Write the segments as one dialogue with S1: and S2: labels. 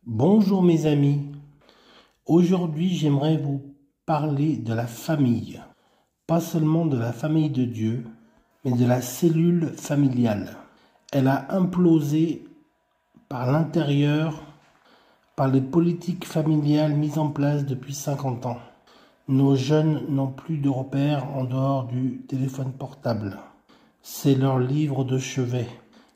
S1: Bonjour mes amis, aujourd'hui j'aimerais vous parler de la famille, pas seulement de la famille de Dieu, mais de la cellule familiale. Elle a implosé par l'intérieur, par les politiques familiales mises en place depuis 50 ans. Nos jeunes n'ont plus de repères en dehors du téléphone portable. C'est leur livre de chevet,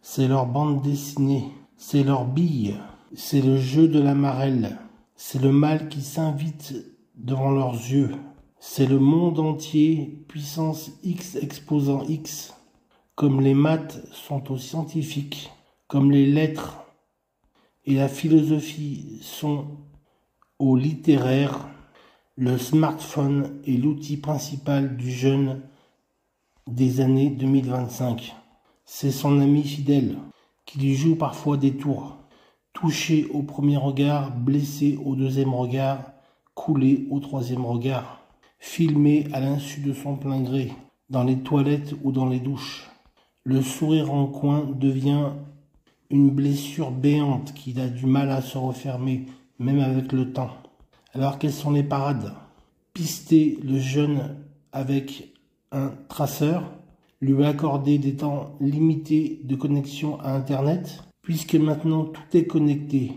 S1: c'est leur bande dessinée, c'est leur bille. C'est le jeu de la marelle, c'est le mal qui s'invite devant leurs yeux, c'est le monde entier, puissance X exposant X, comme les maths sont aux scientifiques, comme les lettres et la philosophie sont aux littéraires, le smartphone est l'outil principal du jeune des années 2025. C'est son ami fidèle qui lui joue parfois des tours. Touché au premier regard, blessé au deuxième regard, coulé au troisième regard, filmé à l'insu de son plein gré, dans les toilettes ou dans les douches. Le sourire en coin devient une blessure béante qui a du mal à se refermer, même avec le temps. Alors quelles sont les parades? Pister le jeune avec un traceur, lui accorder des temps limités de connexion à Internet, puisque maintenant tout est connecté,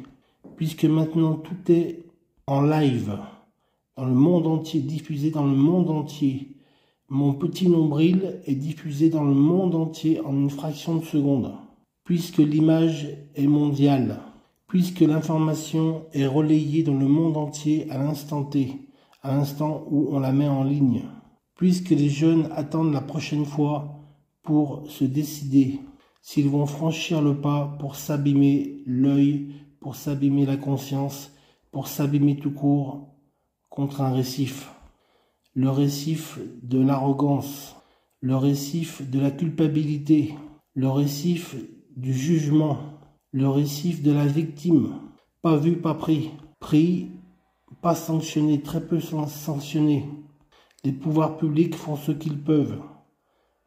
S1: puisque maintenant tout est en live, dans le monde entier, diffusé dans le monde entier. Mon petit nombril est diffusé dans le monde entier en une fraction de seconde, puisque l'image est mondiale, puisque l'information est relayée dans le monde entier à l'instant T, à l'instant où on la met en ligne, puisque les jeunes attendent la prochaine fois pour se décider s'ils vont franchir le pas pour s'abîmer l'œil, pour s'abîmer la conscience, pour s'abîmer tout court contre un récif. Le récif de l'arrogance, le récif de la culpabilité, le récif du jugement, le récif de la victime. Pas vu, pas pris. Pris, pas sanctionné, très peu sanctionné. Les pouvoirs publics font ce qu'ils peuvent,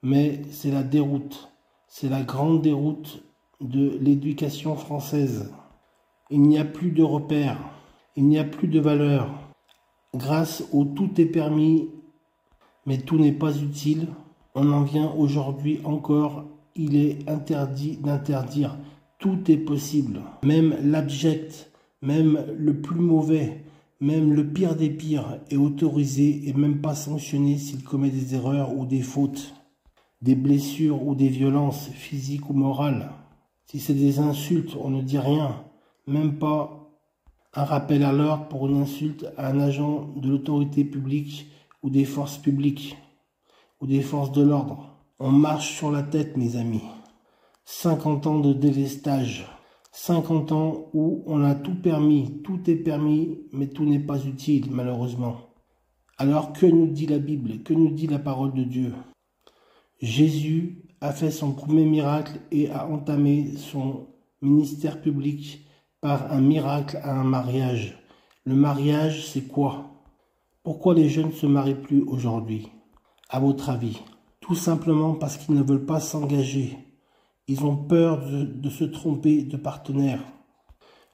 S1: mais c'est la déroute. C'est la grande déroute de l'éducation française. Il n'y a plus de repères, il n'y a plus de valeurs. Grâce au tout est permis, mais tout n'est pas utile, on en vient aujourd'hui encore, il est interdit d'interdire. Tout est possible, même l'abject, même le plus mauvais, même le pire des pires est autorisé et même pas sanctionné s'il commet des erreurs ou des fautes. Des blessures ou des violences physiques ou morales. Si c'est des insultes, on ne dit rien, même pas un rappel à l'ordre pour une insulte à un agent de l'autorité publique ou des forces publiques ou des forces de l'ordre. On marche sur la tête, mes amis. 50 ans de délestage, 50 ans où on a tout permis, tout est permis, mais tout n'est pas utile, malheureusement. Alors que nous dit la Bible, que nous dit la parole de Dieu? Jésus a fait son premier miracle et a entamé son ministère public par un miracle à un mariage. Le mariage, c'est quoi? Pourquoi les jeunes ne se marient plus aujourd'hui, à votre avis? Tout simplement parce qu'ils ne veulent pas s'engager. Ils ont peur de se tromper de partenaire.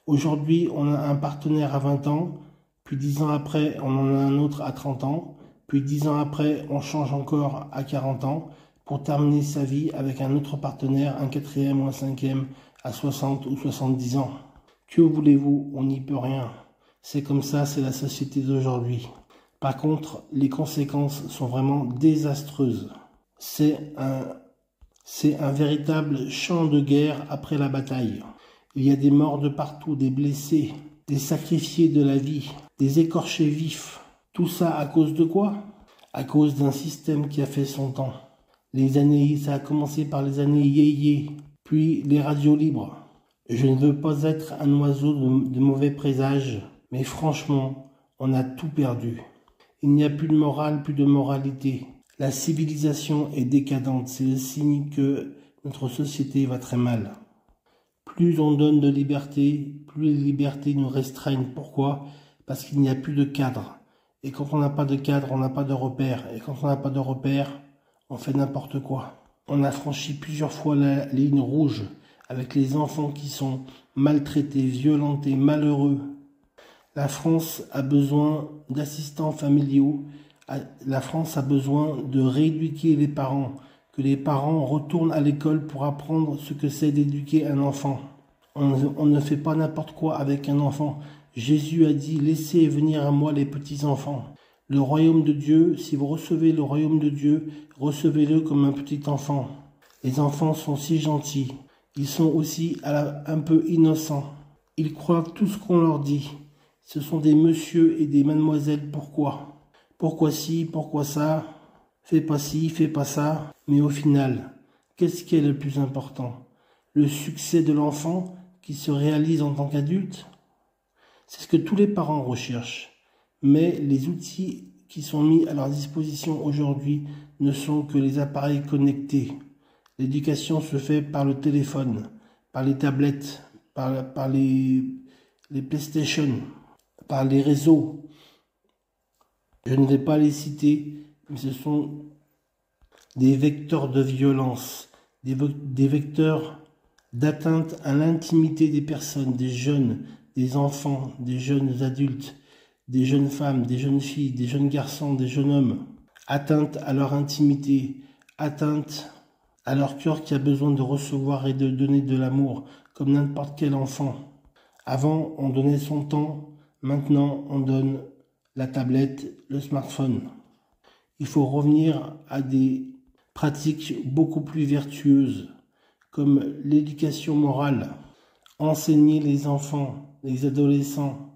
S1: Aujourd'hui, on a un partenaire à 20 ans, puis 10 ans après, on en a un autre à 30 ans, puis 10 ans après, on change encore à 40 ans, pour terminer sa vie avec un autre partenaire, un quatrième ou un cinquième, à 60 ou 70 ans. Que voulez-vous? On n'y peut rien. C'est comme ça, c'est la société d'aujourd'hui. Par contre, les conséquences sont vraiment désastreuses. C'est un véritable champ de guerre après la bataille. Il y a des morts de partout, des blessés, des sacrifiés de la vie, des écorchés vifs. Tout ça à cause de quoi? À cause d'un système qui a fait son temps. Ça a commencé par les années yéyé, puis les radios libres. Je ne veux pas être un oiseau de mauvais présage, mais franchement, on a tout perdu. Il n'y a plus de morale, plus de moralité. La civilisation est décadente, c'est le signe que notre société va très mal. Plus on donne de liberté, plus les libertés nous restreignent. Pourquoi? Parce qu'il n'y a plus de cadre. Et quand on n'a pas de cadre, on n'a pas de repère. Et quand on n'a pas de repère, on fait n'importe quoi. On a franchi plusieurs fois la ligne rouge avec les enfants qui sont maltraités, violentés, malheureux. La France a besoin d'assistants familiaux. La France a besoin de rééduquer les parents, que les parents retournent à l'école pour apprendre ce que c'est d'éduquer un enfant. On ne fait pas n'importe quoi avec un enfant. Jésus a dit « Laissez venir à moi les petits-enfants ». Le royaume de Dieu, si vous recevez le royaume de Dieu, recevez-le comme un petit enfant. Les enfants sont si gentils. Ils sont aussi un peu innocents. Ils croient tout ce qu'on leur dit. Ce sont des messieurs et des mademoiselles. Pourquoi? Pourquoi ci, pourquoi ça? Fais pas ci, fais pas ça. Mais au final, qu'est-ce qui est le plus important? Le succès de l'enfant qui se réalise en tant qu'adulte? C'est ce que tous les parents recherchent. Mais les outils qui sont mis à leur disposition aujourd'hui ne sont que les appareils connectés. L'éducation se fait par le téléphone, par les tablettes, par les PlayStation, par les réseaux. Je ne vais pas les citer, mais ce sont des vecteurs de violence, des vecteurs d'atteinte à l'intimité des personnes, des jeunes, des enfants, des jeunes adultes, des jeunes femmes, des jeunes filles, des jeunes garçons, des jeunes hommes, atteinte à leur intimité, atteinte à leur cœur qui a besoin de recevoir et de donner de l'amour, comme n'importe quel enfant. Avant, on donnait son temps, maintenant on donne la tablette, le smartphone. Il faut revenir à des pratiques beaucoup plus vertueuses, comme l'éducation morale, enseigner les enfants, les adolescents,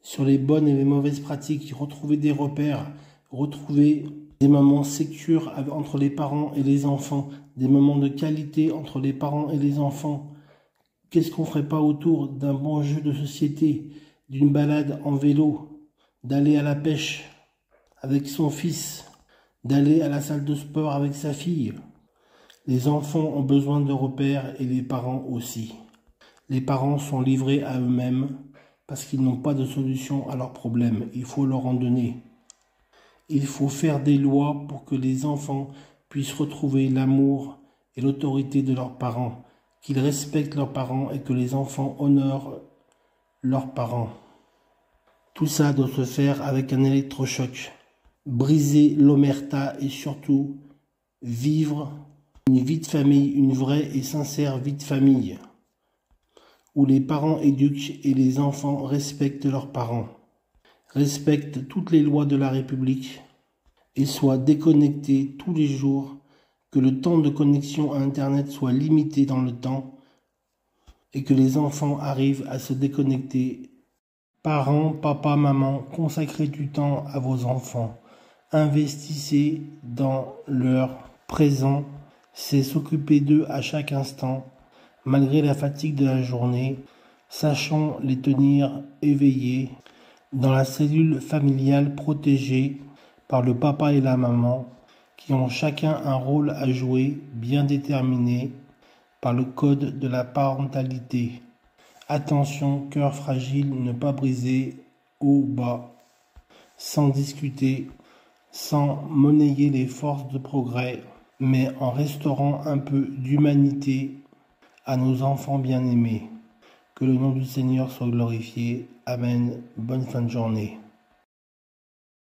S1: sur les bonnes et les mauvaises pratiques, retrouver des repères, retrouver des moments sécures entre les parents et les enfants, des moments de qualité entre les parents et les enfants. Qu'est-ce qu'on ferait pas autour d'un bon jeu de société, d'une balade en vélo, d'aller à la pêche avec son fils, d'aller à la salle de sport avec sa fille? Les enfants ont besoin de repères et les parents aussi. Les parents sont livrés à eux-mêmes parce qu'ils n'ont pas de solution à leurs problèmes. Il faut leur en donner. Il faut faire des lois pour que les enfants puissent retrouver l'amour et l'autorité de leurs parents, qu'ils respectent leurs parents et que les enfants honorent leurs parents. Tout ça doit se faire avec un électrochoc. Briser l'omerta et surtout vivre une vie de famille, une vraie et sincère vie de famille, où les parents éduquent et les enfants respectent leurs parents, respectent toutes les lois de la République et soient déconnectés tous les jours, que le temps de connexion à Internet soit limité dans le temps et que les enfants arrivent à se déconnecter. Parents, papa, maman, consacrez du temps à vos enfants. Investissez dans leur présent, c'est s'occuper d'eux à chaque instant. Malgré la fatigue de la journée, sachons les tenir éveillés dans la cellule familiale protégée par le papa et la maman, qui ont chacun un rôle à jouer bien déterminé par le code de la parentalité. Attention, cœur fragile, ne pas briser haut bas, sans discuter, sans monnayer les forces de progrès, mais en restaurant un peu d'humanité à nos enfants bien-aimés. Que le nom du Seigneur soit glorifié. Amen. Bonne fin de journée.